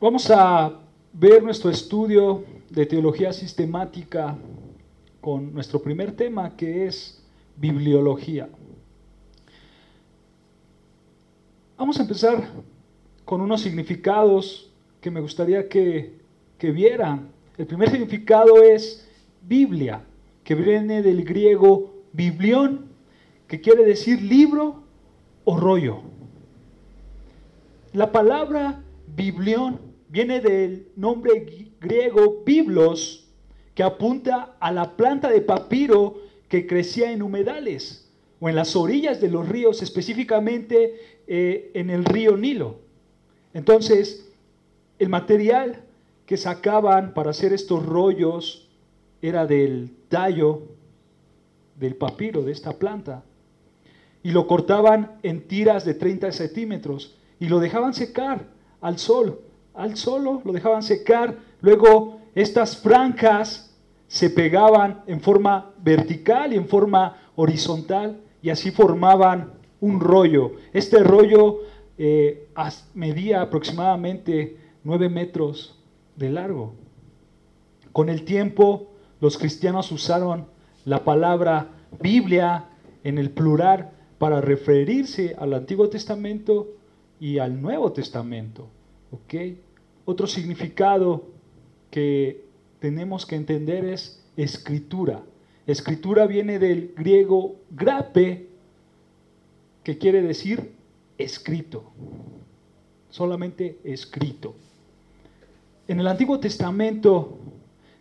Vamos a ver nuestro estudio de teología sistemática con nuestro primer tema, que es bibliología. Vamos a empezar con unos significados que me gustaría que vieran. El primer significado es Biblia, que viene del griego biblión, que quiere decir libro o rollo. La palabra biblión viene del nombre griego biblos, que apunta a la planta de papiro que crecía en humedales o en las orillas de los ríos, específicamente en el río Nilo. Entonces, el material que sacaban para hacer estos rollos era del tallo del papiro, de esta planta, y lo cortaban en tiras de 30 centímetros y lo dejaban secar al sol lo dejaban secar. Luego estas franjas se pegaban en forma vertical y en forma horizontal y así formaban un rollo. Este rollo medía aproximadamente 9 metros de largo. Con el tiempo, los cristianos usaron la palabra Biblia en el plural para referirse al Antiguo Testamento y al Nuevo Testamento. ¿Okay? Otro significado que tenemos que entender es escritura. Escritura viene del griego grape, que quiere decir escrito, solamente escrito. En el Antiguo Testamento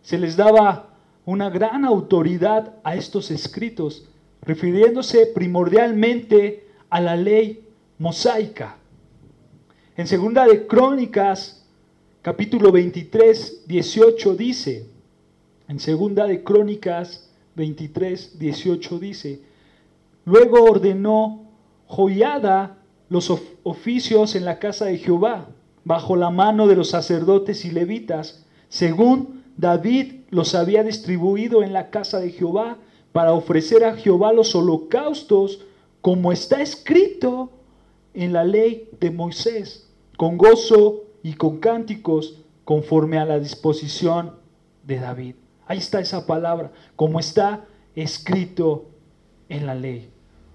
se les daba una gran autoridad a estos escritos, refiriéndose primordialmente a la ley mosaica. En Segunda de Crónicas, capítulo 23, 18 dice, en Segunda de Crónicas 23, 18 dice, luego ordenó Joiada los oficios en la casa de Jehová, bajo la mano de los sacerdotes y levitas, según David los había distribuido en la casa de Jehová, para ofrecer a Jehová los holocaustos, como está escrito en la ley de Moisés, con gozo y con cánticos, conforme a la disposición de David. Ahí está esa palabra, como está escrito en la ley.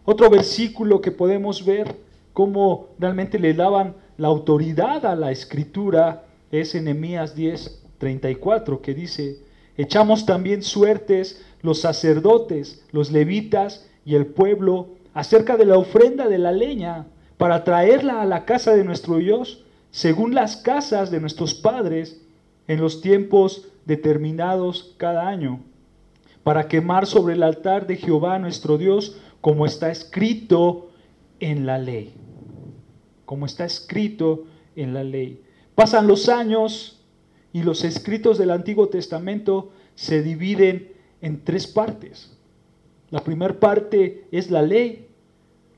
Otro versículo que podemos ver cómo realmente le daban la autoridad a la escritura es en Nehemías 10, 34, que dice, echamos también suertes los sacerdotes, los levitas y el pueblo acerca de la ofrenda de la leña, para traerla a la casa de nuestro Dios, según las casas de nuestros padres, en los tiempos determinados cada año, para quemar sobre el altar de Jehová nuestro Dios, como está escrito en la ley. Como está escrito en la ley. Pasan los años y los escritos del Antiguo Testamento se dividen en 3 partes. La primera parte es la ley,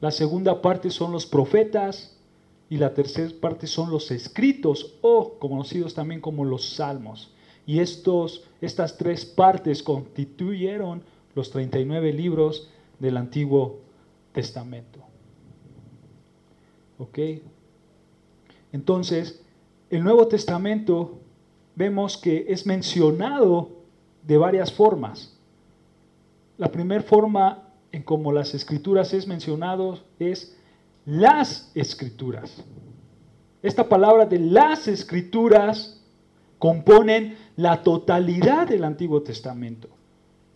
la segunda parte son los profetas y la tercera parte son los escritos, o conocidos también como los salmos. Y estas 3 partes constituyeron los 39 libros del Antiguo Testamento. ¿Ok? Entonces, el Nuevo Testamento vemos que es mencionado de varias formas. La primera forma en cómo las escrituras es mencionado es las escrituras. Esta palabra de las escrituras componen la totalidad del Antiguo Testamento.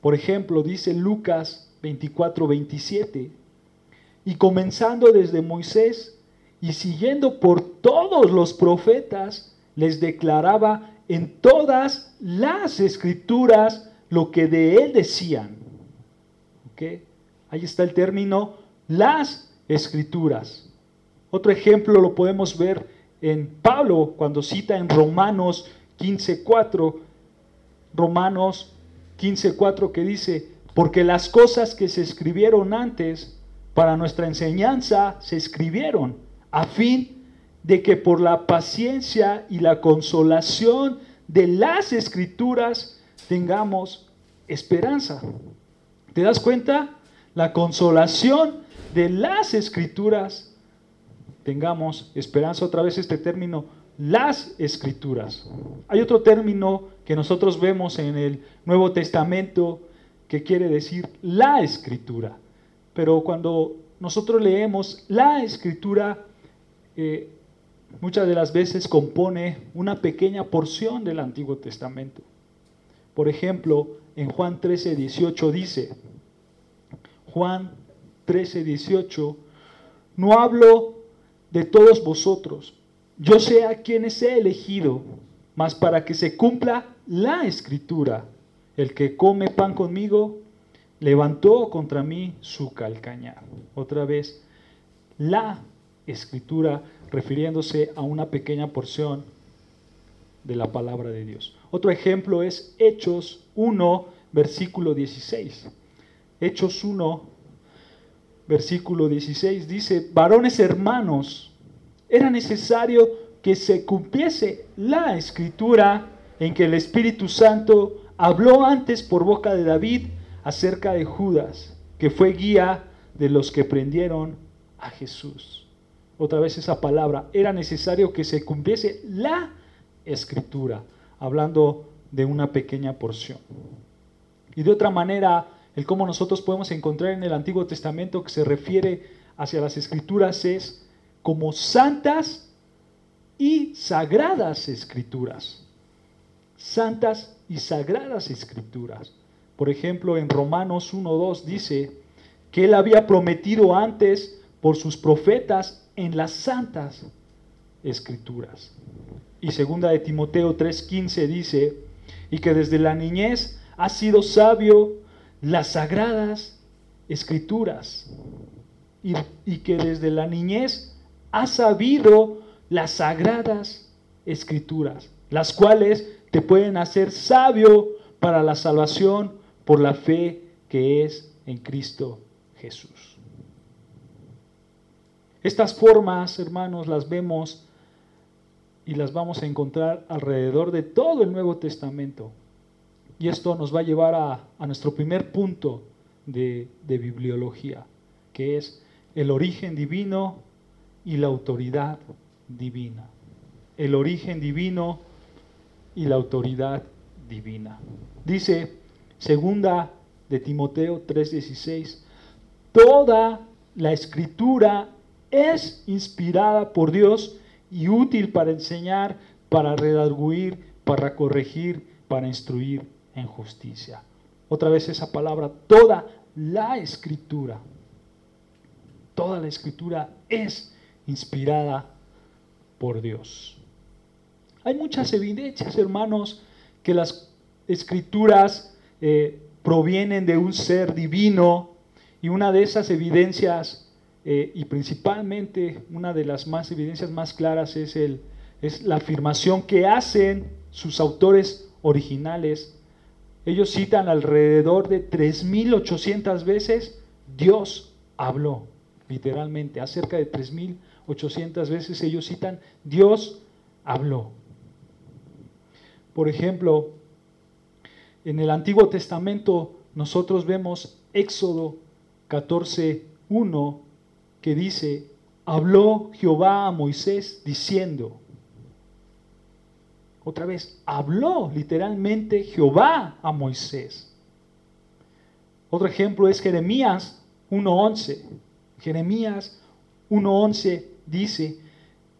Por ejemplo, dice Lucas 24, 27, y comenzando desde Moisés y siguiendo por todos los profetas, les declaraba en todas las escrituras lo que de él decían. ¿Okay? Ahí está el término las escrituras. Otro ejemplo lo podemos ver en Pablo cuando cita en Romanos 15:4, Romanos 15:4, que dice, porque las cosas que se escribieron antes para nuestra enseñanza se escribieron a fin de que por la paciencia y la consolación de las escrituras tengamos esperanza. ¿Te das cuenta? La consolación de las escrituras tengamos esperanza. Otra vez este término, las Escrituras. Hay otro término que nosotros vemos en el Nuevo Testamento que quiere decir la Escritura. Pero cuando nosotros leemos la Escritura, muchas de las veces compone una pequeña porción del Antiguo Testamento. Por ejemplo, en Juan 13:18 dice, Juan 13:18, no hablo de todos vosotros, yo sé a quienes he elegido, mas para que se cumpla la Escritura, el que come pan conmigo, levantó contra mí su calcañar. Otra vez, la Escritura, refiriéndose a una pequeña porción de la palabra de Dios. Otro ejemplo es Hechos 1, versículo 16. Hechos 1, versículo 16 dice, varones hermanos, era necesario que se cumpliese la Escritura en que el Espíritu Santo habló antes por boca de David acerca de Judas, que fue guía de los que prendieron a Jesús. Otra vez esa palabra, era necesario que se cumpliese la Escritura, hablando de una pequeña porción. Y de otra manera, el cómo nosotros podemos encontrar en el Antiguo Testamento que se refiere hacia las Escrituras es como santas y sagradas Escrituras. Santas y sagradas Escrituras. Por ejemplo, en Romanos 1:2 dice que Él había prometido antes por sus profetas en las santas Escrituras. Y segunda de Timoteo 3:15 dice, y que desde la niñez ha sido sabio las sagradas Escrituras. Y que desde la niñez ha sabido las sagradas Escrituras, las cuales te pueden hacer sabio para la salvación por la fe que es en Cristo Jesús. Estas formas, hermanos, las vemos y las vamos a encontrar alrededor de todo el Nuevo Testamento. Y esto nos va a llevar a nuestro primer punto de bibliología, que es el origen divino y la autoridad divina. El origen divino y la autoridad divina. Dice segunda de Timoteo 3:16, toda la Escritura es inspirada por Dios y útil para enseñar, para redarguir, para corregir, para instruir en justicia. Otra vez esa palabra, toda la Escritura. Toda la Escritura es inspirada por Dios. Hay muchas evidencias, hermanos, que las Escrituras provienen de un ser divino, y una de esas evidencias, y principalmente una de las evidencias más claras es la afirmación que hacen sus autores originales. Ellos citan alrededor de 3,800 veces Dios habló, literalmente, acerca de 3,800 veces ellos citan Dios habló. Por ejemplo, en el Antiguo Testamento nosotros vemos Éxodo 14:1 que dice, habló Jehová a Moisés diciendo. Otra vez, habló literalmente Jehová a Moisés. Otro ejemplo es Jeremías 1:11. Jeremías 1:11 dice,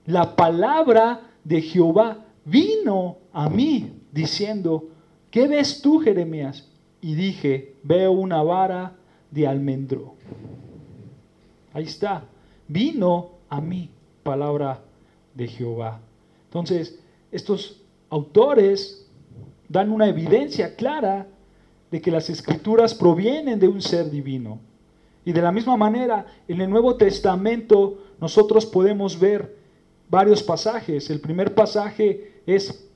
la palabra de Jehová vino a mí diciendo, ¿qué ves tú, Jeremías? Y dije, veo una vara de almendro. Ahí está, vino a mí, palabra de Jehová. Entonces, estos autores dan una evidencia clara de que las Escrituras provienen de un ser divino. Y de la misma manera, en el Nuevo Testamento nosotros podemos ver varios pasajes. El primer pasaje es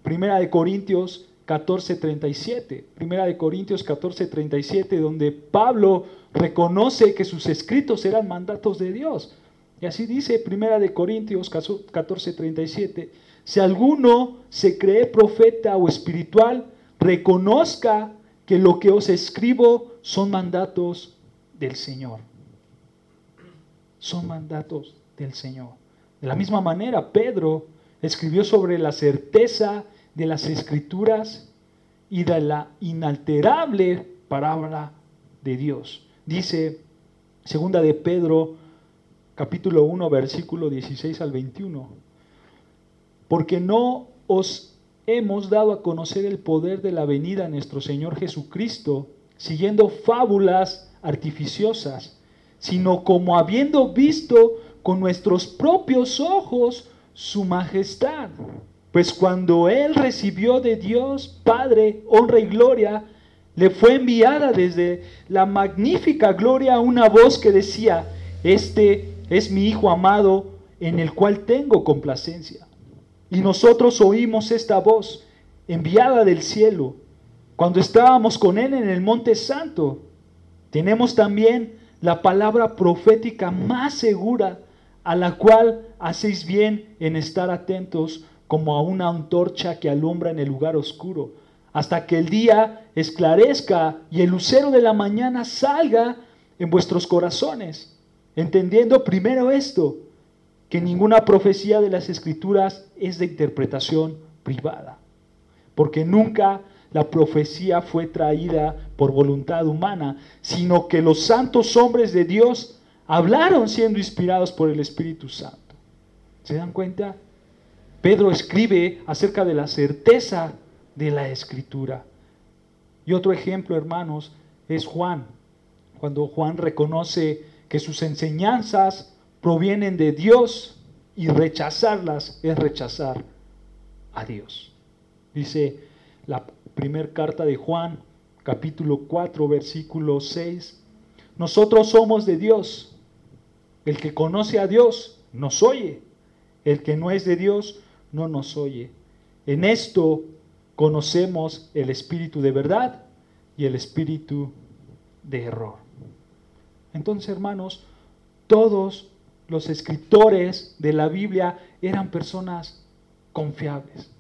Primera de Corintios 14:37. Primera de Corintios 14:37, donde Pablo reconoce que sus escritos eran mandatos de Dios. Y así dice Primera de Corintios 14:37, si alguno se cree profeta o espiritual, reconozca que lo que os escribo son mandatos del Señor. Son mandatos del Señor. De la misma manera, Pedro Escribió sobre la certeza de las Escrituras y de la inalterable palabra de Dios. Dice 2 de Pedro, capítulo 1, versículo 16 al 21. Porque no os hemos dado a conocer el poder de la venida de nuestro Señor Jesucristo, siguiendo fábulas artificiosas, sino como habiendo visto con nuestros propios ojos su majestad. Pues cuando Él recibió de Dios Padre honra y gloria, le fue enviada desde la magnífica gloria una voz que decía: este es mi Hijo amado, en el cual tengo complacencia. Y nosotros oímos esta voz, enviada del cielo, cuando estábamos con Él en el Monte Santo. Tenemos también la palabra profética más segura, a la cual hacéis bien en estar atentos como a una antorcha que alumbra en el lugar oscuro, hasta que el día esclarezca y el lucero de la mañana salga en vuestros corazones, entendiendo primero esto, que ninguna profecía de las Escrituras es de interpretación privada, porque nunca la profecía fue traída por voluntad humana, sino que los santos hombres de Dios hablaron siendo inspirados por el Espíritu Santo. ¿Se dan cuenta? Pedro escribe acerca de la certeza de la Escritura. Y otro ejemplo, hermanos, es Juan. Cuando Juan reconoce que sus enseñanzas provienen de Dios y rechazarlas es rechazar a Dios. Dice la primera carta de Juan, capítulo 4, versículo 6. Nosotros somos de Dios. El que conoce a Dios nos oye. El que no es de Dios no nos oye. En esto conocemos el espíritu de verdad y el espíritu de error. Entonces, hermanos, todos los escritores de la Biblia eran personas confiables.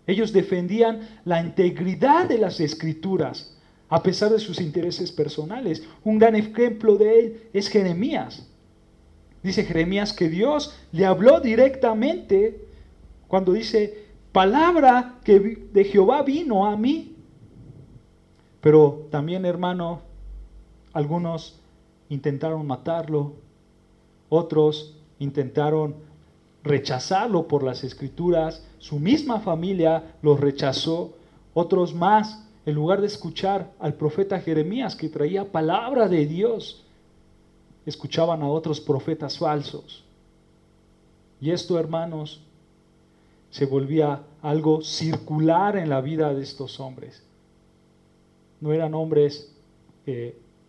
Ellos defendían la integridad de las Escrituras a pesar de sus intereses personales. Un gran ejemplo de él es Jeremías. Dice Jeremías que Dios le habló directamente cuando dice: palabra que de Jehová vino a mí. Pero también, hermano, algunos intentaron matarlo, otros intentaron rechazarlo por las Escrituras, su misma familia los rechazó, otros más, en lugar de escuchar al profeta Jeremías que traía palabra de Dios, escuchaban a otros profetas falsos. Y esto, hermanos, se volvía algo circular en la vida de estos hombres. No eran hombres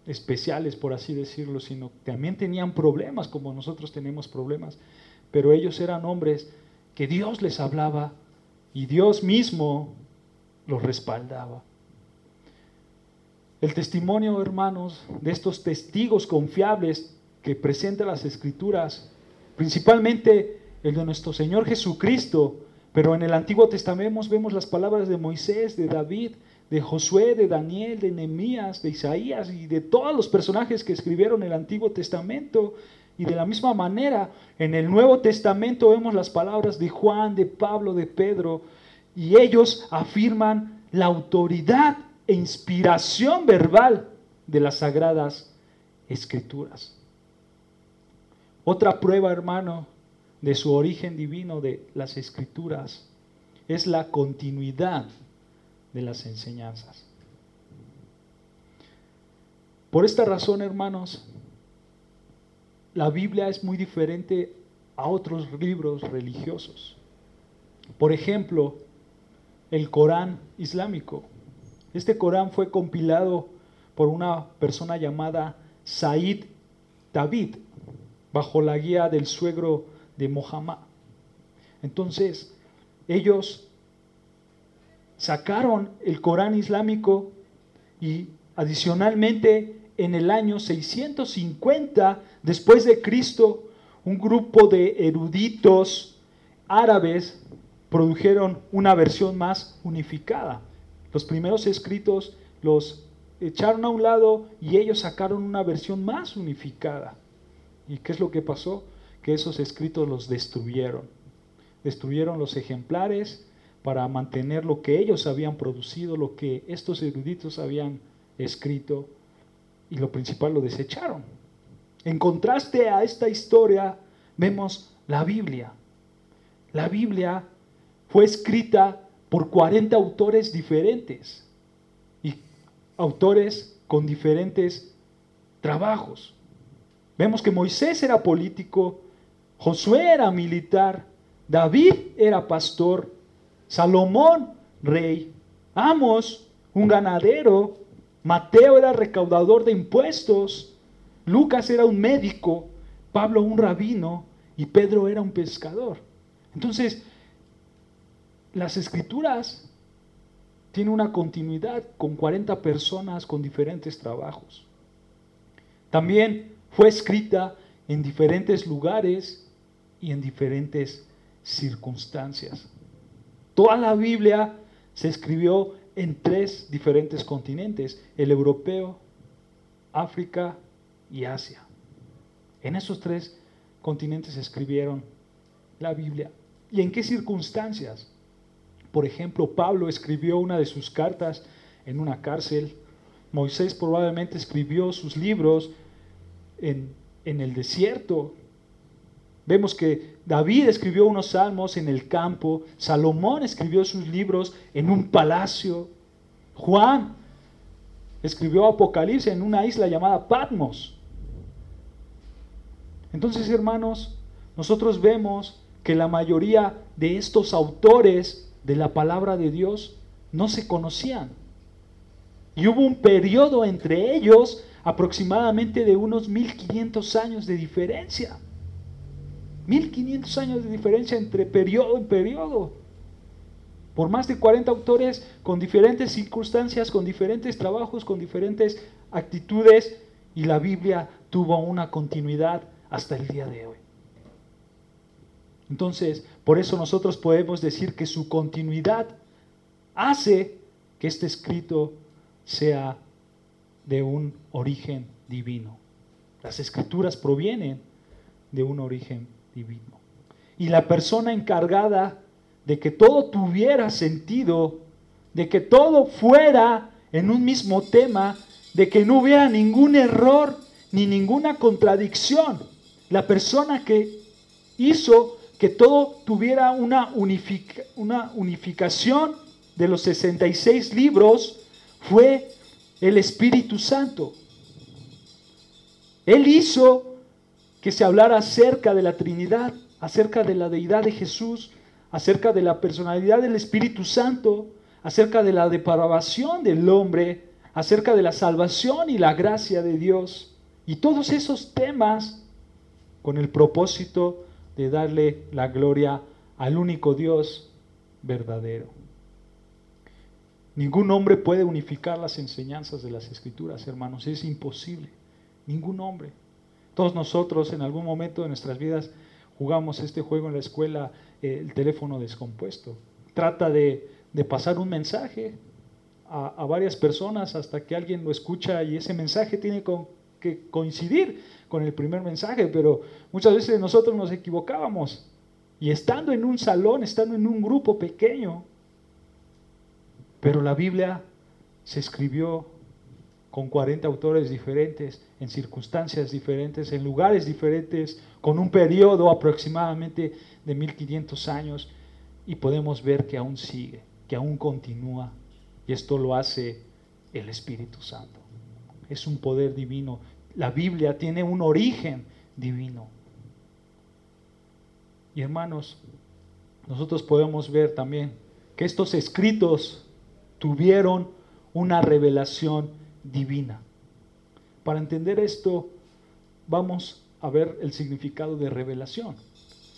especiales, por así decirlo, sino que también tenían problemas como nosotros tenemos problemas, pero ellos eran hombres que Dios les hablaba y Dios mismo los respaldaba. El testimonio, hermanos, de estos testigos confiables que presentan las Escrituras, principalmente el de nuestro Señor Jesucristo, pero en el Antiguo Testamento vemos las palabras de Moisés, de David, de Josué, de Daniel, de Nehemías, de Isaías y de todos los personajes que escribieron el Antiguo Testamento. Y de la misma manera, en el Nuevo Testamento vemos las palabras de Juan, de Pablo, de Pedro, y ellos afirman la autoridad e inspiración verbal de las Sagradas Escrituras. Otra prueba, hermano, de su origen divino de las Escrituras es la continuidad de las enseñanzas. Por esta razón, hermanos, la Biblia es muy diferente a otros libros religiosos. Por ejemplo, el Corán islámico. Este Corán fue compilado por una persona llamada Said David, bajo la guía del suegro de Mohammed. Entonces, ellos sacaron el Corán islámico y adicionalmente en el año 650 después de Cristo, un grupo de eruditos árabes produjeron una versión más unificada. Los primeros escritos los echaron a un lado y ellos sacaron una versión más unificada. ¿Y qué es lo que pasó? Que esos escritos los destruyeron. destruyeron los ejemplares para mantener lo que ellos habían producido, lo que estos eruditos habían escrito, y lo principal lo desecharon. En contraste a esta historia, vemos la Biblia. La Biblia fue escrita por 40 autores diferentes y autores con diferentes trabajos. Vemos que Moisés era político, Josué era militar, David era pastor, Salomón rey, Amos un ganadero, Mateo era recaudador de impuestos, Lucas era un médico, Pablo un rabino y Pedro era un pescador. Entonces, las escrituras tienen una continuidad con 40 personas con diferentes trabajos. También fue escrita en diferentes lugares y en diferentes circunstancias. Toda la Biblia se escribió en 3 diferentes continentes: el europeo, África y Asia. En esos 3 continentes se escribieron la Biblia. ¿Y en qué circunstancias? Por ejemplo, Pablo escribió una de sus cartas en una cárcel. Moisés probablemente escribió sus libros en el desierto. Vemos que David escribió unos salmos en el campo, Salomón escribió sus libros en un palacio, Juan escribió Apocalipsis en una isla llamada Patmos. Entonces, hermanos, nosotros vemos que la mayoría de estos autores de la palabra de Dios no se conocían. Y hubo un periodo entre ellos aproximadamente de unos 1500 años de diferencia. 1500 años de diferencia entre periodo y periodo. Por más de 40 autores con diferentes circunstancias, con diferentes trabajos, con diferentes actitudes, y la Biblia tuvo una continuidad hasta el día de hoy. Entonces, por eso nosotros podemos decir que su continuidad hace que este escrito sea de un origen divino. Las escrituras provienen de un origen divino. Y la persona encargada de que todo tuviera sentido, de que todo fuera en un mismo tema, de que no hubiera ningún error ni ninguna contradicción, la persona que hizo que todo tuviera una unificación de los 66 libros fue el Espíritu Santo. Él hizo que se hablara acerca de la Trinidad, acerca de la deidad de Jesús, acerca de la personalidad del Espíritu Santo, acerca de la depravación del hombre, acerca de la salvación y la gracia de Dios. Y todos esos temas con el propósito de darle la gloria al único Dios verdadero. Ningún hombre puede unificar las enseñanzas de las Escrituras, hermanos, es imposible. Ningún hombre. Todos nosotros en algún momento de nuestras vidas jugamos este juego en la escuela, el teléfono descompuesto. Trata de pasar un mensaje a varias personas hasta que alguien lo escucha y ese mensaje tiene que coincidir con el primer mensaje, pero muchas veces nosotros nos equivocábamos. Y estando en un salón, estando en un grupo pequeño, pero la Biblia se escribió con 40 autores diferentes, en circunstancias diferentes, en lugares diferentes, con un periodo aproximadamente de 1500 años, y podemos ver que aún sigue, que aún continúa, y esto lo hace el Espíritu Santo. Es un poder divino. La Biblia tiene un origen divino. Y hermanos, nosotros podemos ver también que estos escritos tuvieron una revelación divina. Para entender esto, vamos a ver el significado de revelación.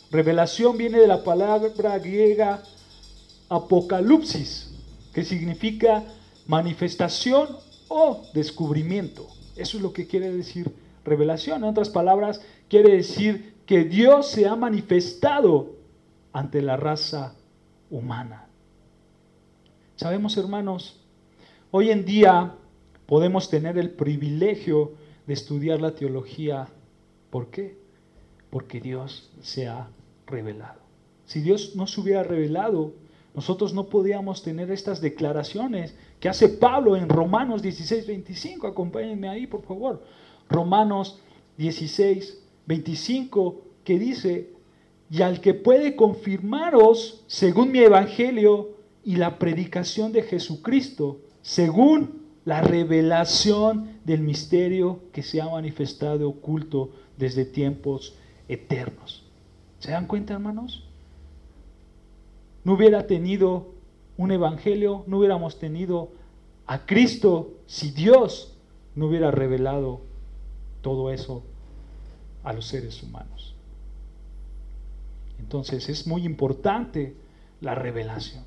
Revelación viene de la palabra griega apocalipsis, que significa manifestación o descubrimiento. Eso es lo que quiere decir revelación. En otras palabras, quiere decir que Dios se ha manifestado ante la raza humana. Sabemos, hermanos, hoy en día podemos tener el privilegio de estudiar la teología. ¿Por qué? Porque Dios se ha revelado. Si Dios no se hubiera revelado, nosotros no podíamos tener estas declaraciones que hace Pablo en Romanos 16:25. Acompáñenme ahí, por favor. Romanos 16:25, que dice: y al que puede confirmaros según mi evangelio y la predicación de Jesucristo, según la revelación del misterio que se ha manifestado oculto desde tiempos eternos. ¿Se dan cuenta, hermanos? No hubiera tenido un evangelio, no hubiéramos tenido a Cristo si Dios no hubiera revelado todo eso a los seres humanos. Entonces es muy importante la revelación.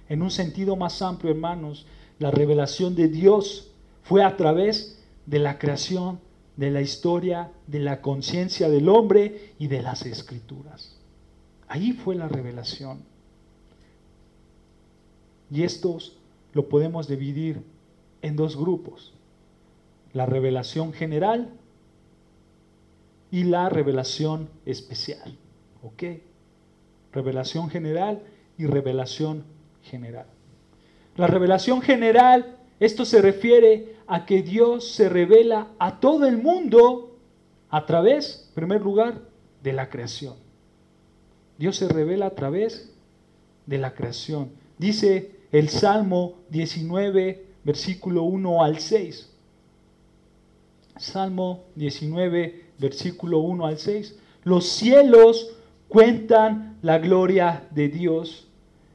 En un sentido más amplio, hermanos, la revelación de Dios fue a través de la creación, de la historia, de la conciencia del hombre y de las Escrituras. Ahí fue la revelación. Y estos lo podemos dividir en dos grupos: la revelación general y la revelación especial. ¿Ok? Revelación general y revelación general. La revelación general, esto se refiere a que Dios se revela a todo el mundo a través, en primer lugar, de la creación. Dios se revela a través de la creación. Dice el Salmo 19, versículo 1 al 6. Salmo 19, versículo 1 al 6. Los cielos cuentan la gloria de Dios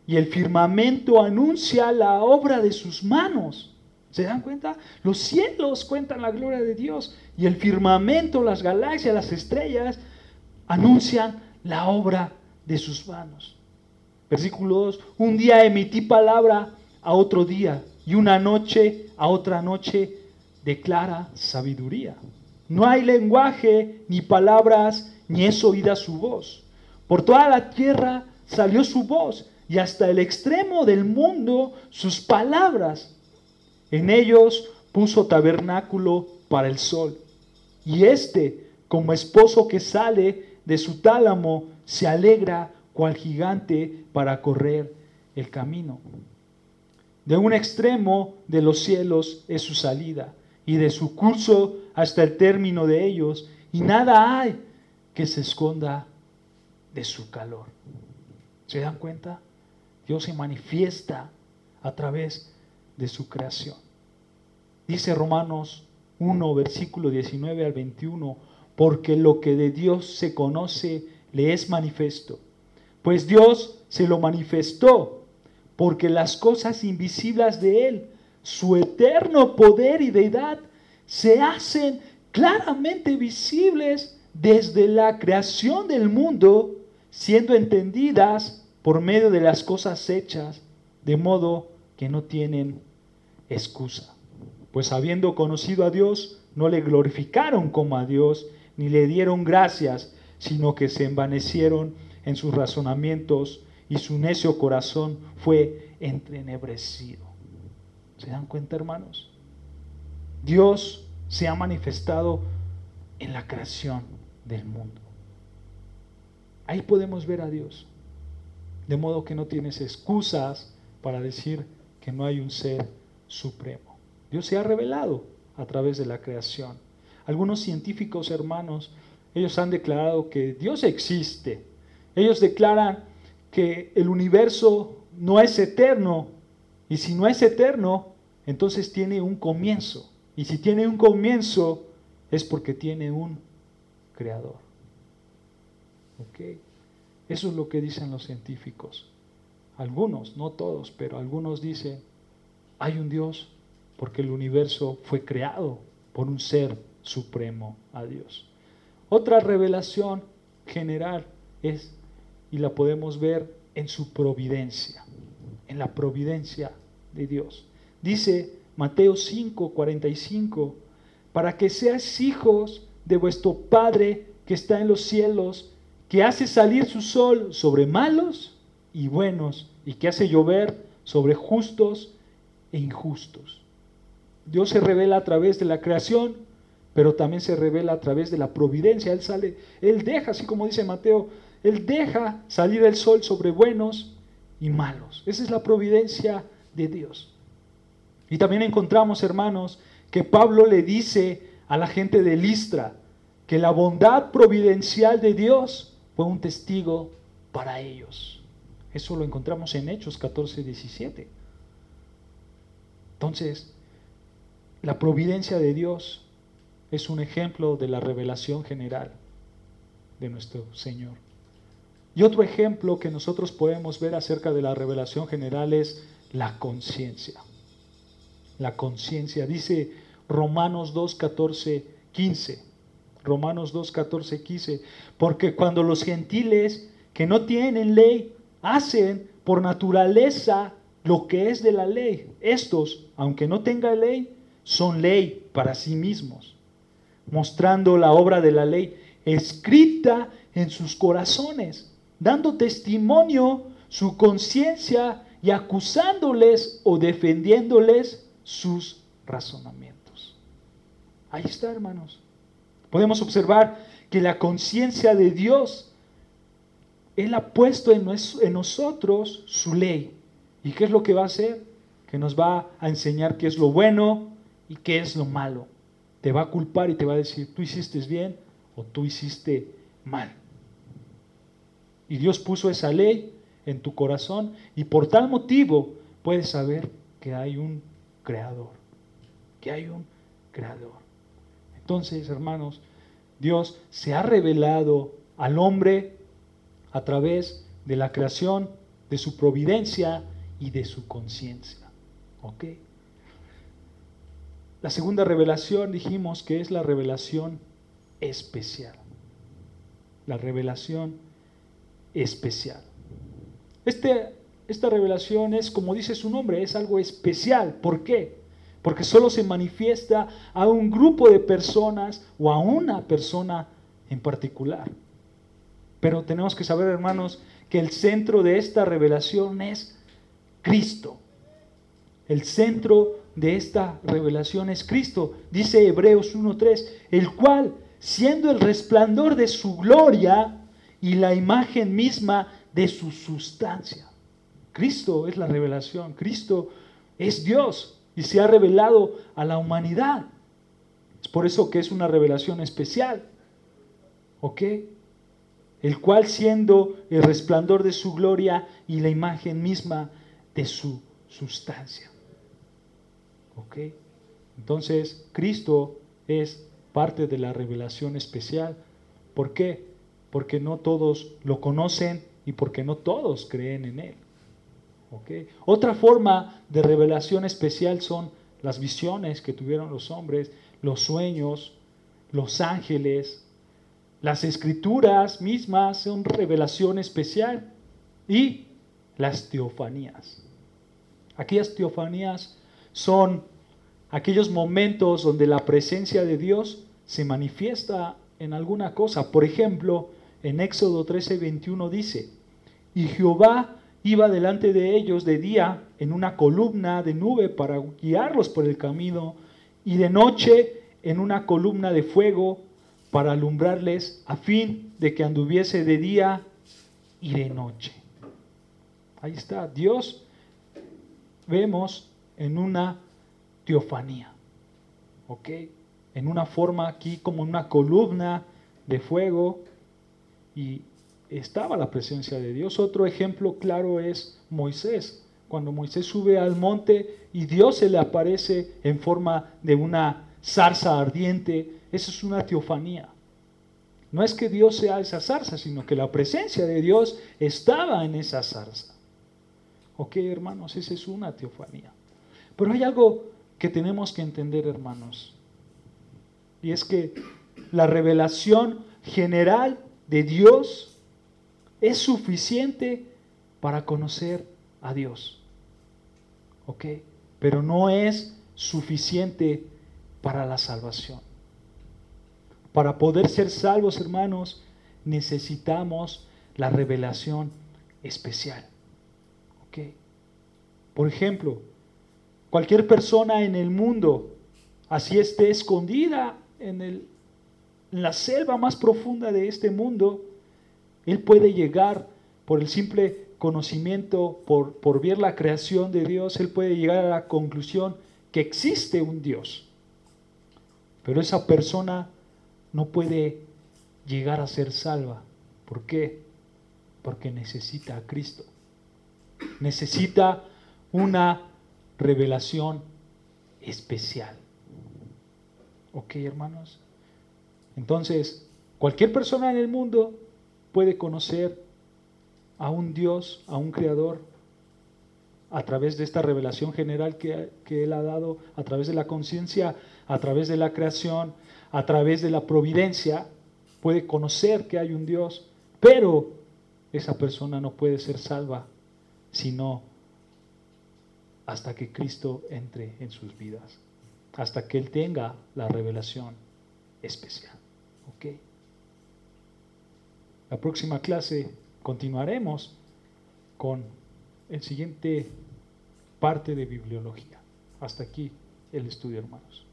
y el firmamento anuncia la obra de sus manos. ¿Se dan cuenta? Los cielos cuentan la gloria de Dios y el firmamento, las galaxias, las estrellas anuncian la obra de sus manos. Versículo 2. Un día emití palabra a otro día y una noche a otra noche declara sabiduría. No hay lenguaje ni palabras ni es oída su voz. Por toda la tierra salió su voz y hasta el extremo del mundo sus palabras. En ellos puso tabernáculo para el sol. Y éste, como esposo que sale de su tálamo, se alegra cual gigante para correr el camino. De un extremo de los cielos es su salida, y de su curso hasta el término de ellos, y nada hay que se esconda de su calor. ¿Se dan cuenta? Dios se manifiesta a través de su creación. Dice Romanos 1, versículo 19 al 21, porque lo que de Dios se conoce le es manifiesto, pues Dios se lo manifestó, porque las cosas invisibles de Él, su eterno poder y deidad, se hacen claramente visibles desde la creación del mundo, siendo entendidas por medio de las cosas hechas, de modo que no tienen excusa. Pues habiendo conocido a Dios, no le glorificaron como a Dios, ni le dieron gracias, sino que se envanecieron en sus razonamientos, y su necio corazón fue entenebrecido. ¿Se dan cuenta, hermanos? Dios se ha manifestado en la creación del mundo. Ahí podemos ver a Dios. De modo que no tienes excusas para decir que no hay un ser supremo. Dios se ha revelado a través de la creación. Algunos científicos, hermanos, ellos han declarado que Dios existe. Ellos declaran que el universo no es eterno, y si no es eterno, entonces tiene un comienzo. Y si tiene un comienzo, es porque tiene un creador. ¿Ok? Eso es lo que dicen los científicos. Algunos, no todos, pero algunos dicen, hay un Dios porque el universo fue creado por un ser supremo a Dios. Otra revelación general es, y la podemos ver en su providencia, en la providencia de Dios. Dice Mateo 5:45, para que seáis hijos de vuestro Padre que está en los cielos, que hace salir su sol sobre malos y buenos, y que hace llover sobre justos e injustos. Dios se revela a través de la creación, pero también se revela a través de la providencia. Él deja, así como dice Mateo, Él deja salir el sol sobre buenos y malos. Esa es la providencia de Dios. Y también encontramos, hermanos, que Pablo le dice a la gente de Listra que la bondad providencial de Dios fue un testigo para ellos. Eso lo encontramos en Hechos 14:17. Entonces, la providencia de Dios es un ejemplo de la revelación general de nuestro Señor. Y otro ejemplo que nosotros podemos ver acerca de la revelación general es la conciencia. La conciencia, dice Romanos 2:14-15. Romanos 2:14-15. Porque cuando los gentiles que no tienen ley hacen por naturaleza lo que es de la ley, estos, aunque no tengan ley, son ley para sí mismos, mostrando la obra de la ley escrita en sus corazones, dando testimonio su conciencia y acusándoles o defendiéndoles sus razonamientos. Ahí está, hermanos. Podemos observar que la conciencia de Dios, Él ha puesto en nosotros su ley. ¿Y qué es lo que va a hacer? Que nos va a enseñar qué es lo bueno y qué es lo malo. Te va a culpar y te va a decir, tú hiciste bien o tú hiciste mal. Y Dios puso esa ley en tu corazón y por tal motivo puedes saber que hay un creador. Que hay un creador. Entonces, hermanos, Dios se ha revelado al hombre a través de la creación, de su providencia y de su conciencia. ¿Ok? La segunda revelación dijimos que es la revelación especial. La revelación especial. Esta revelación es, como dice su nombre, es algo especial. ¿Por qué? Porque solo se manifiesta a un grupo de personas o a una persona en particular. Pero tenemos que saber, hermanos, que el centro de esta revelación es Cristo. El centro de esta revelación es Cristo. Dice Hebreos 1:3, el cual, siendo el resplandor de su gloria y la imagen misma de su sustancia. Cristo es la revelación. Cristo es Dios y se ha revelado a la humanidad. Es por eso que es una revelación especial. ¿Ok? El cual, siendo el resplandor de su gloria y la imagen misma de su sustancia. ¿Ok? Entonces, Cristo es parte de la revelación especial. ¿Por qué? Porque no todos lo conocen y porque no todos creen en Él. ¿Ok? Otra forma de revelación especial son las visiones que tuvieron los hombres, los sueños, los ángeles. Las escrituras mismas son revelación especial y las teofanías. Aquellas teofanías son aquellos momentos donde la presencia de Dios se manifiesta en alguna cosa. Por ejemplo, en Éxodo 13:21 dice, y Jehová iba delante de ellos de día en una columna de nube para guiarlos por el camino y de noche en una columna de fuego para alumbrarles a fin de que anduviese de día y de noche. Ahí está, Dios vemos en una teofanía, ¿ok? En una forma aquí como una columna de fuego y estaba la presencia de Dios. Otro ejemplo claro es Moisés, cuando Moisés sube al monte y Dios se le aparece en forma de una zarza ardiente. Eso es una teofanía. No es que Dios sea esa zarza, sino que la presencia de Dios estaba en esa zarza. Ok, hermanos, esa es una teofanía. Pero hay algo que tenemos que entender, hermanos, y es que la revelación general de Dios es suficiente para conocer a Dios. Ok, pero no es suficiente para la salvación. Para poder ser salvos, hermanos, necesitamos la revelación especial. ¿Ok? Por ejemplo, cualquier persona en el mundo, así esté escondida en la selva más profunda de este mundo, Él puede llegar por el simple conocimiento, por ver la creación de Dios, él puede llegar a la conclusión que existe un Dios. Pero esa persona no puede llegar a ser salva. ¿Por qué? Porque necesita a Cristo. Necesita una revelación especial. ¿Ok, hermanos? Entonces, cualquier persona en el mundo puede conocer a un Dios, a un Creador, a través de esta revelación general que Él ha dado, a través de la conciencia, a través de la creación, a través de la providencia, puede conocer que hay un Dios, pero esa persona no puede ser salva sino hasta que Cristo entre en sus vidas, hasta que Él tenga la revelación especial. ¿Ok? La próxima clase continuaremos con el siguiente parte de bibliología. Hasta aquí el estudio, hermanos.